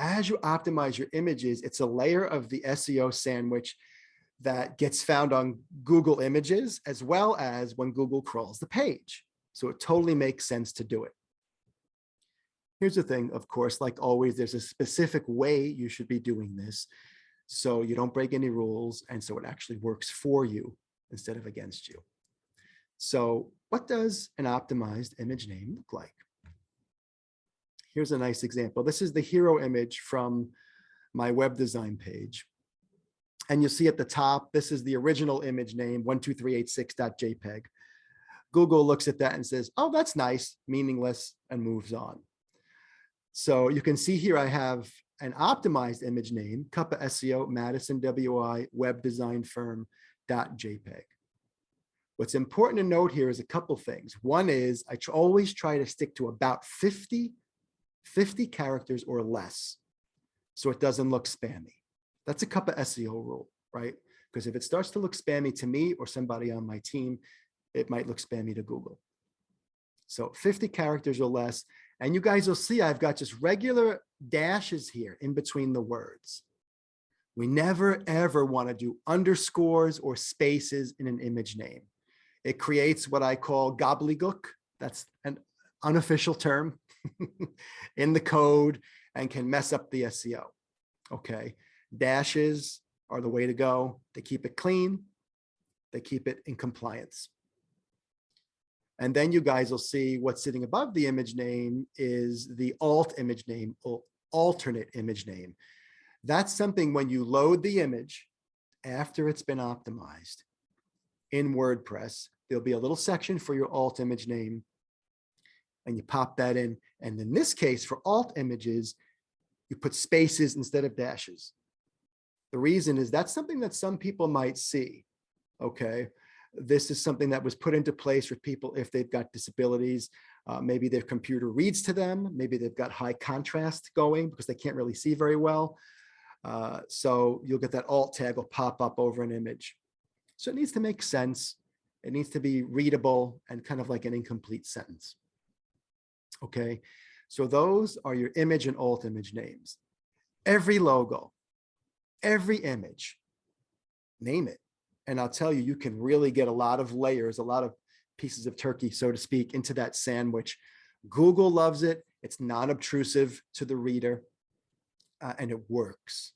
as you optimize your images, it's a layer of the SEO sandwich that gets found on Google Images, as well as when Google crawls the page. So it totally makes sense to do it. Here's the thing, of course, like always, there's a specific way you should be doing this so you don't break any rules, and so it actually works for you instead of against you. So what does an optimized image name look like? Here's a nice example. This is the hero image from my web design page. And you'll see at the top, this is the original image name, 12386.jpg. Google looks at that and says, oh, that's nice, meaningless, and moves on. So you can see here I have an optimized image name, Cuppa SEO, Madison WI, web design firm.jpg. What's important to note here is a couple things. One is I always try to stick to about 50 characters or less, so it doesn't look spammy. That's a Cuppa SEO rule, right? Because if it starts to look spammy to me or somebody on my team, it might look spammy to Google. So 50 characters or less. And you guys will see I've got just regular dashes here in between the words. We never, ever want to do underscores or spaces in an image name. It creates what I call gobbledygook. That's an unofficial term in the code and can mess up the SEO. Okay. Dashes are the way to go. They keep it clean. They keep it in compliance. And then you guys will see what's sitting above the image name is the alt image name or alternate image name. That's something when you load the image after it's been optimized in WordPress, there'll be a little section for your alt image name and you pop that in. And in this case, for alt images, you put spaces instead of dashes. The reason is that's something that some people might see, okay? This is something that was put into place for people if they've got disabilities. Maybe their computer reads to them. Maybe they've got high contrast going because they can't really see very well. So you'll get that alt tag will pop up over an image. So it needs to make sense. It needs to be readable and kind of like an incomplete sentence. Okay, so those are your image and alt image names. Every logo, every image, name it. And I'll tell you, you can really get a lot of layers, a lot of pieces of turkey, so to speak, into that sandwich. Google loves it. It's non-obtrusive to the reader, and it works.